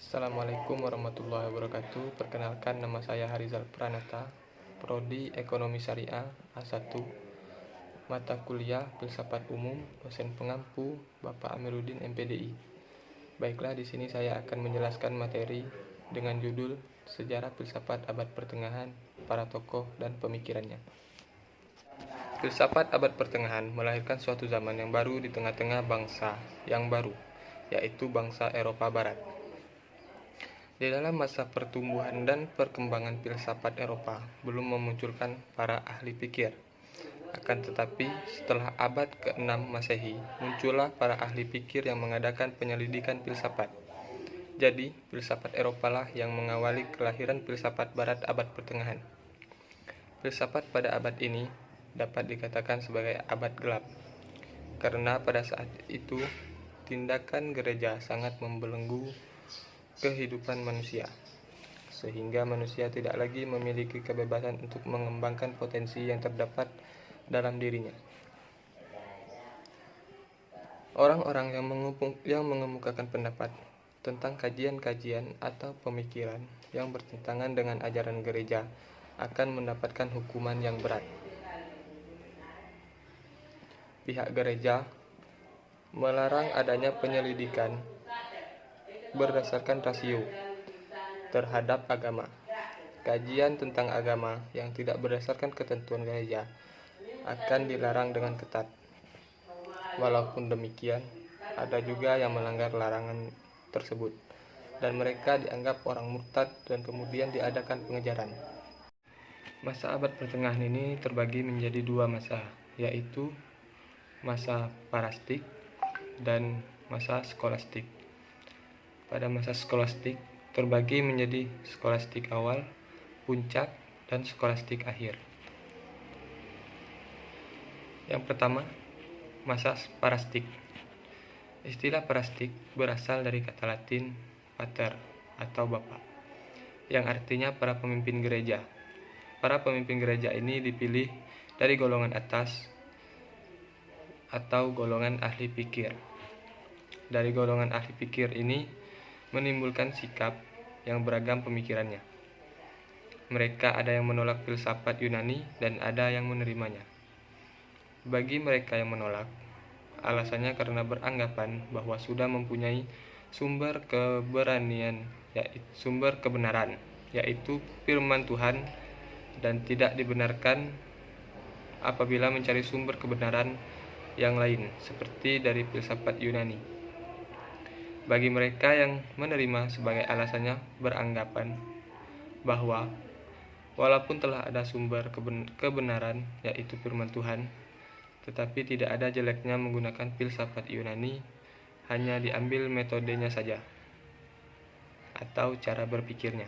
Assalamualaikum warahmatullahi wabarakatuh. Perkenalkan, nama saya Harizal Pranata, Prodi Ekonomi Syariah A1, mata kuliah Filsafat Umum, dosen pengampu Bapak Amiruddin MPDI. Baiklah, di sini saya akan menjelaskan materi dengan judul Sejarah Filsafat Abad Pertengahan, para tokoh dan pemikirannya. Filsafat abad pertengahan melahirkan suatu zaman yang baru di tengah-tengah bangsa yang baru, yaitu bangsa Eropa Barat. Di dalam masa pertumbuhan dan perkembangan filsafat Eropa belum memunculkan para ahli pikir. Akan tetapi, setelah abad ke-6 Masehi, muncullah para ahli pikir yang mengadakan penyelidikan filsafat. Jadi, filsafat Eropa lah yang mengawali kelahiran filsafat Barat abad pertengahan. Filsafat pada abad ini dapat dikatakan sebagai abad gelap, karena pada saat itu tindakan gereja sangat membelenggu kehidupan manusia, sehingga manusia tidak lagi memiliki kebebasan untuk mengembangkan potensi yang terdapat dalam dirinya. Orang-orang yang mengemukakan pendapat tentang kajian-kajian atau pemikiran yang bertentangan dengan ajaran gereja akan mendapatkan hukuman yang berat. Pihak gereja melarang adanya penyelidikan berdasarkan rasio terhadap agama. Kajian tentang agama yang tidak berdasarkan ketentuan gereja akan dilarang dengan ketat. Walaupun demikian, ada juga yang melanggar larangan tersebut, dan mereka dianggap orang murtad dan kemudian diadakan pengejaran. Masa abad pertengahan ini terbagi menjadi dua masa, yaitu masa parastik dan masa skolastik. Pada masa skolastik terbagi menjadi skolastik awal, puncak, dan skolastik akhir. Yang pertama, masa parastik. Istilah parastik berasal dari kata Latin pater atau bapak, yang artinya para pemimpin gereja. Para pemimpin gereja ini dipilih dari golongan atas atau golongan ahli pikir. Dari golongan ahli pikir ini menimbulkan sikap yang beragam pemikirannya. Mereka ada yang menolak filsafat Yunani dan ada yang menerimanya. Bagi mereka yang menolak, alasannya karena beranggapan bahwa sudah mempunyai sumber kebenaran, yaitu firman Tuhan, dan tidak dibenarkan apabila mencari sumber kebenaran yang lain, seperti dari filsafat Yunani. Bagi mereka yang menerima, sebagai alasannya beranggapan bahwa walaupun telah ada sumber kebenaran, yaitu firman Tuhan, tetapi tidak ada jeleknya menggunakan filsafat Yunani, hanya diambil metodenya saja, atau cara berpikirnya.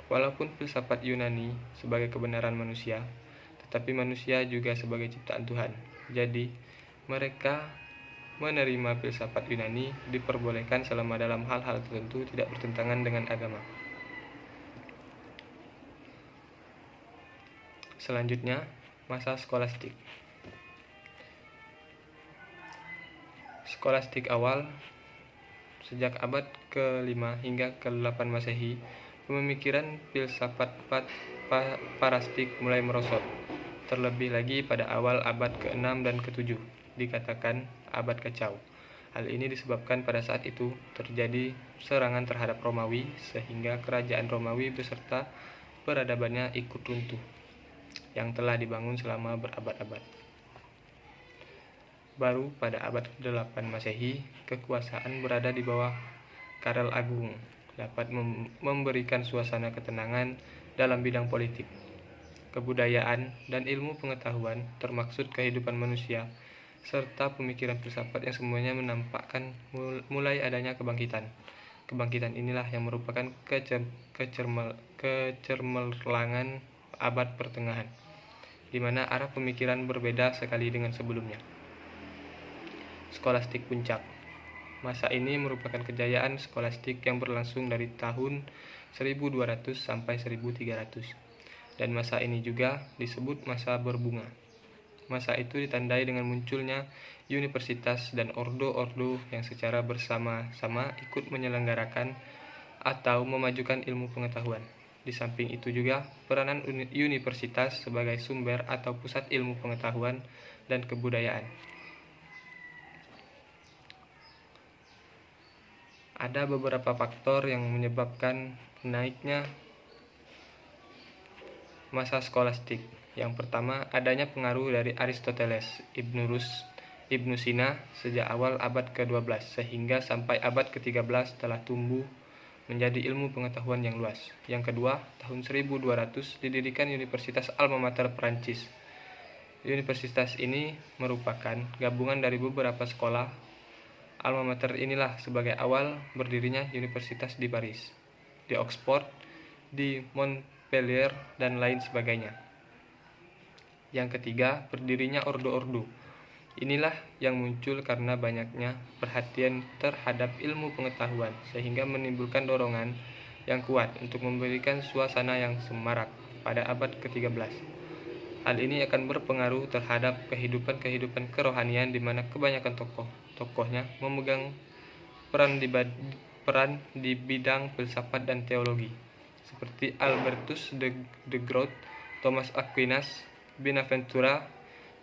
Walaupun filsafat Yunani sebagai kebenaran manusia, tetapi manusia juga sebagai ciptaan Tuhan. Jadi, mereka menerima filsafat Yunani diperbolehkan selama dalam hal-hal tertentu tidak bertentangan dengan agama. Selanjutnya, masa skolastik. Skolastik awal, sejak abad ke-5 hingga ke-8 Masehi, pemikiran filsafat parastik mulai merosot. Terlebih lagi pada awal abad ke-6 dan ke-7, dikatakan abad kacau. Hal ini disebabkan pada saat itu terjadi serangan terhadap Romawi, sehingga kerajaan Romawi beserta peradabannya ikut runtuh, yang telah dibangun selama berabad-abad. Baru pada abad ke-8 Masehi, kekuasaan berada di bawah Karel Agung dapat memberikan suasana ketenangan dalam bidang politik, kebudayaan, dan ilmu pengetahuan, termaksud kehidupan manusia, serta pemikiran filsafat yang semuanya menampakkan mulai adanya kebangkitan. Kebangkitan inilah yang merupakan kecermerlangan abad pertengahan, di mana arah pemikiran berbeda sekali dengan sebelumnya. Skolastik puncak. Masa ini merupakan kejayaan skolastik yang berlangsung dari tahun 1200 sampai 1300, dan masa ini juga disebut masa berbunga. Masa itu ditandai dengan munculnya universitas dan ordo-ordo yang secara bersama-sama ikut menyelenggarakan atau memajukan ilmu pengetahuan. Di samping itu juga, peranan universitas sebagai sumber atau pusat ilmu pengetahuan dan kebudayaan. Ada beberapa faktor yang menyebabkan naiknya masa skolastik. Yang pertama, adanya pengaruh dari Aristoteles, Ibnu Sina sejak awal abad ke-12 sehingga sampai abad ke-13 telah tumbuh menjadi ilmu pengetahuan yang luas. Yang kedua, tahun 1200 didirikan Universitas Alma Mater Perancis. Universitas ini merupakan gabungan dari beberapa sekolah. Alma Mater inilah sebagai awal berdirinya universitas di Paris, di Oxford, di Montpellier, dan lain sebagainya. Yang ketiga, berdirinya ordo-ordo. Inilah yang muncul karena banyaknya perhatian terhadap ilmu pengetahuan sehingga menimbulkan dorongan yang kuat untuk memberikan suasana yang semarak pada abad ke-13. Hal ini akan berpengaruh terhadap kehidupan kerohanian di mana kebanyakan tokohnya memegang peran di bidang filsafat dan teologi, seperti Albertus de Groot, Thomas Aquinas, Bonaventura,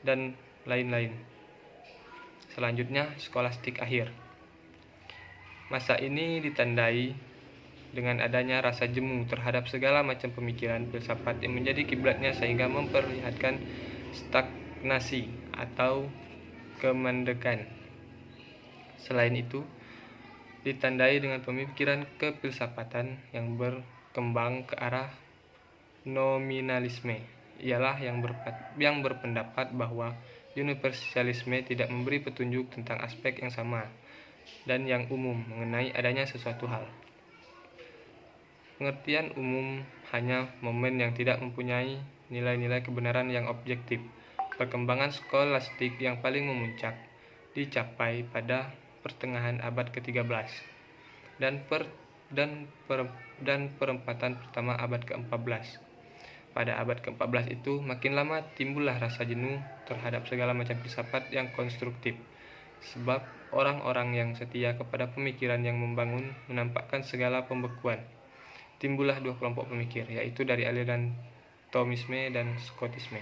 dan lain-lain. Selanjutnya, skolastik akhir. Masa ini ditandai dengan adanya rasa jemu terhadap segala macam pemikiran filsafat yang menjadi kiblatnya sehingga memperlihatkan stagnasi atau kemandekan. Selain itu, ditandai dengan pemikiran kefilsafatan yang berkembang ke arah nominalisme. Ialah yang berpendapat bahwa universalisme tidak memberi petunjuk tentang aspek yang sama dan yang umum mengenai adanya sesuatu hal. Pengertian umum hanya momen yang tidak mempunyai nilai-nilai kebenaran yang objektif. Perkembangan skolastik yang paling memuncak dicapai pada pertengahan abad ke-13 dan perempatan pertama abad ke-14. Pada abad ke-14 itu, makin lama timbullah rasa jenuh terhadap segala macam filsafat yang konstruktif. Sebab orang-orang yang setia kepada pemikiran yang membangun menampakkan segala pembekuan. Timbullah dua kelompok pemikir, yaitu dari aliran Thomisme dan Scotisme.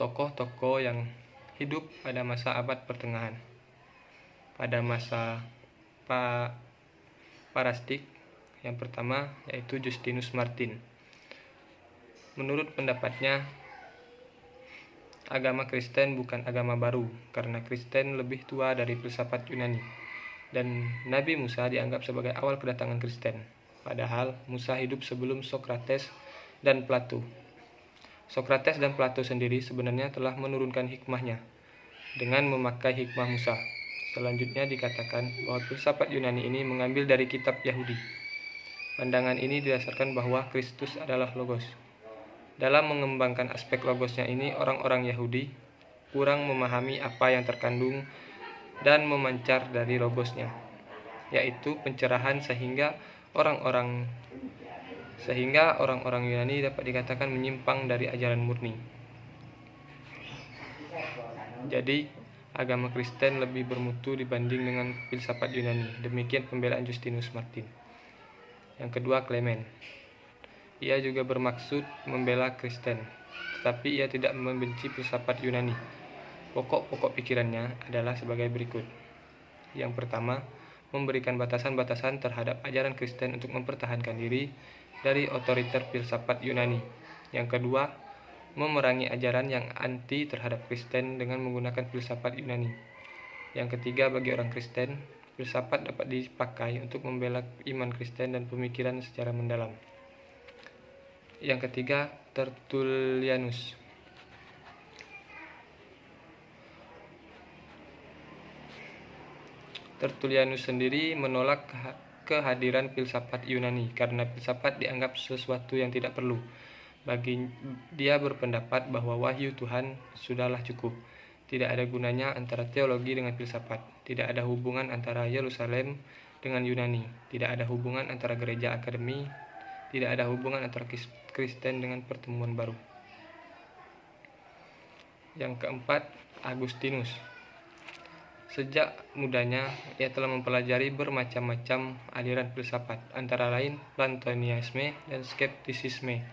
Tokoh-tokoh yang hidup pada masa abad pertengahan. Pada masa parastik, yang pertama yaitu Justinus Martin. Menurut pendapatnya, agama Kristen bukan agama baru karena Kristen lebih tua dari filsafat Yunani dan Nabi Musa dianggap sebagai awal kedatangan Kristen. Padahal Musa hidup sebelum Sokrates dan Plato. Sokrates dan Plato sendiri sebenarnya telah menurunkan hikmahnya dengan memakai hikmah Musa. Selanjutnya dikatakan bahwa filsafat Yunani ini mengambil dari kitab Yahudi. Pandangan ini didasarkan bahwa Kristus adalah Logos. Dalam mengembangkan aspek Logosnya ini, orang-orang Yahudi kurang memahami apa yang terkandung dan memancar dari Logosnya, yaitu pencerahan sehingga orang-orang Yunani dapat dikatakan menyimpang dari ajaran murni. Jadi, agama Kristen lebih bermutu dibanding dengan filsafat Yunani. Demikian pembelaan Justinus Martin. Yang kedua, Clement. Ia juga bermaksud membela Kristen, tetapi ia tidak membenci filsafat Yunani. Pokok-pokok pikirannya adalah sebagai berikut. Yang pertama, memberikan batasan-batasan terhadap ajaran Kristen untuk mempertahankan diri dari otoriter filsafat Yunani. Yang kedua, memerangi ajaran yang anti terhadap Kristen dengan menggunakan filsafat Yunani. Yang ketiga, bagi orang Kristen, filsafat dapat dipakai untuk membela iman Kristen dan pemikiran secara mendalam. Yang ketiga, Tertullianus. Tertullianus sendiri menolak kehadiran filsafat Yunani karena filsafat dianggap sesuatu yang tidak perlu. Bagi dia berpendapat bahwa wahyu Tuhan sudahlah cukup. Tidak ada gunanya antara teologi dengan filsafat. Tidak ada hubungan antara Yerusalem dengan Yunani. Tidak ada hubungan antara gereja akademi. Tidak ada hubungan antara Kristen dengan pertemuan baru. Yang keempat, Agustinus. Sejak mudanya, ia telah mempelajari bermacam-macam aliran filsafat, antara lain Platonianisme dan skeptisisme.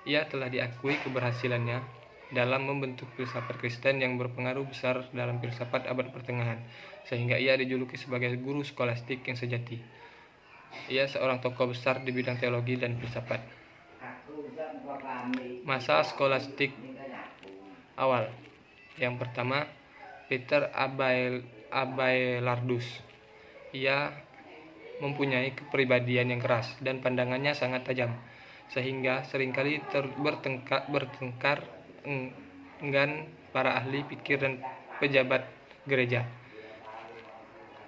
Ia telah diakui keberhasilannya dalam membentuk filsafat Kristen yang berpengaruh besar dalam filsafat abad pertengahan, sehingga ia dijuluki sebagai guru skolastik yang sejati. Ia seorang tokoh besar di bidang teologi dan filsafat. Masa skolastik awal. Yang pertama, Peter Abelardus. Ia mempunyai kepribadian yang keras dan pandangannya sangat tajam, sehingga seringkali bertengkar dengan para ahli pikir dan pejabat gereja.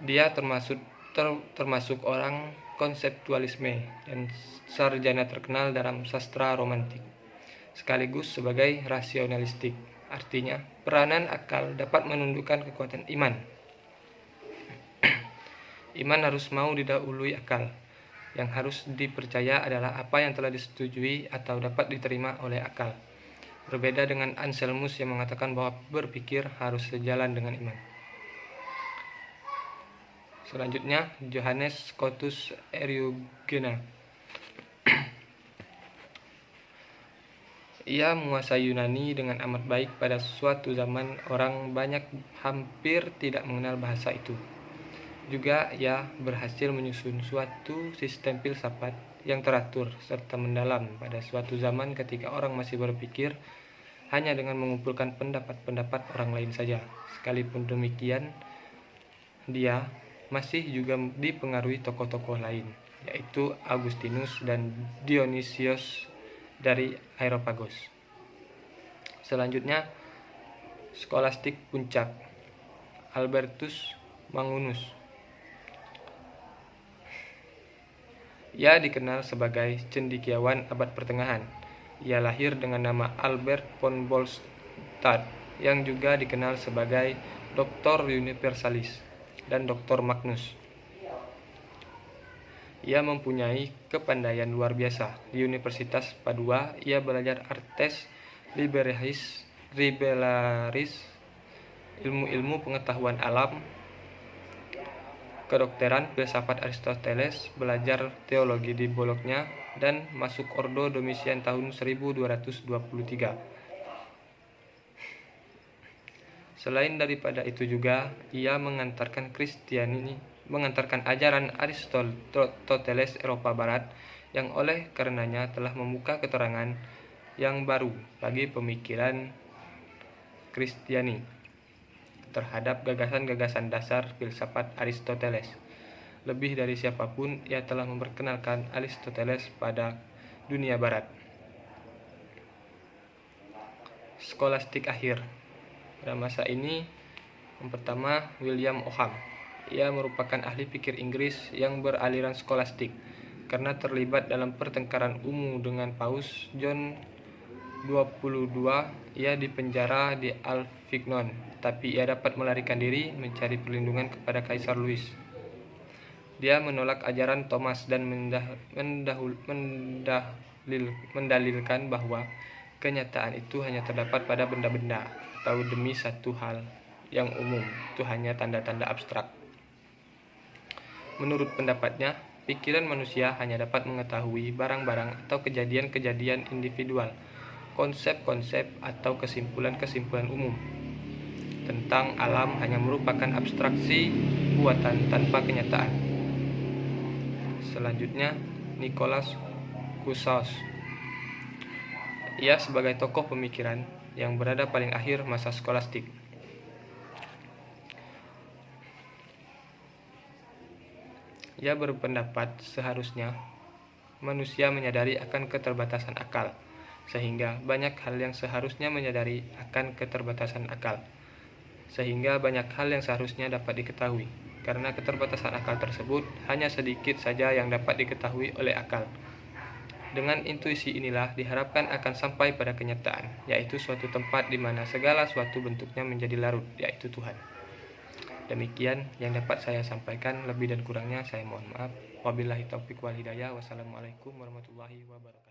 Dia termasuk orang konseptualisme dan sarjana terkenal dalam sastra romantik, sekaligus sebagai rasionalistik. Artinya, peranan akal dapat menundukkan kekuatan iman. Iman harus mau didahului akal. Yang harus dipercaya adalah apa yang telah disetujui atau dapat diterima oleh akal. Berbeda dengan Anselmus yang mengatakan bahwa berpikir harus sejalan dengan iman. Selanjutnya, Johannes Scotus Eriugena. Ia menguasai Yunani dengan amat baik. Pada suatu zaman orang banyak hampir tidak mengenal bahasa itu. Juga ia berhasil menyusun suatu sistem filsafat yang teratur serta mendalam pada suatu zaman ketika orang masih berpikir hanya dengan mengumpulkan pendapat-pendapat orang lain saja. Sekalipun demikian, dia masih juga dipengaruhi tokoh-tokoh lain, yaitu Agustinus dan Dionysius dari Areopagos. Selanjutnya, skolastik puncak, Albertus Mangunus. Ia dikenal sebagai cendekiawan abad pertengahan. Ia lahir dengan nama Albert von Bolstad, yang juga dikenal sebagai Doctor Universalis dan Dr. Magnus. Ia mempunyai kepandaian luar biasa. Di Universitas Padua, ia belajar artes liberalis, ilmu-ilmu pengetahuan alam, kedokteran, filsafat Aristoteles, belajar teologi di Bologna, dan masuk Ordo Domitian tahun 1223. Selain daripada itu juga, ia mengantarkan ajaran Aristoteles Eropa Barat, yang oleh karenanya telah membuka keterangan yang baru bagi pemikiran Kristiani terhadap gagasan-gagasan dasar filsafat Aristoteles. Lebih dari siapapun, ia telah memperkenalkan Aristoteles pada dunia barat. Skolastik akhir. Pada masa ini, yang pertama, William Occam. Ia merupakan ahli pikir Inggris yang beraliran skolastik. Karena terlibat dalam pertengkaran ungu dengan Paus John 22, ia dipenjara di Avignon, tapi ia dapat melarikan diri mencari perlindungan kepada Kaisar Louis. Dia menolak ajaran Thomas dan mendalilkan bahwa kenyataan itu hanya terdapat pada benda-benda atau demi satu hal yang umum, itu hanya tanda-tanda abstrak. Menurut pendapatnya, pikiran manusia hanya dapat mengetahui barang-barang atau kejadian-kejadian individual, konsep-konsep atau kesimpulan-kesimpulan umum tentang alam hanya merupakan abstraksi buatan tanpa kenyataan. Selanjutnya, Nicholas Cusaus. Ia sebagai tokoh pemikiran yang berada paling akhir masa skolastik. Ia berpendapat seharusnya manusia menyadari akan keterbatasan akal, sehingga banyak hal yang seharusnya dapat diketahui. Karena keterbatasan akal tersebut, hanya sedikit saja yang dapat diketahui oleh akal. Dengan intuisi inilah diharapkan akan sampai pada kenyataan, yaitu suatu tempat di mana segala suatu bentuknya menjadi larut, yaitu Tuhan. Demikian yang dapat saya sampaikan, lebih dan kurangnya saya mohon maaf. Wabillahi taufiq wal hidayah. Wassalamualaikum warahmatullahi wabarakatuh.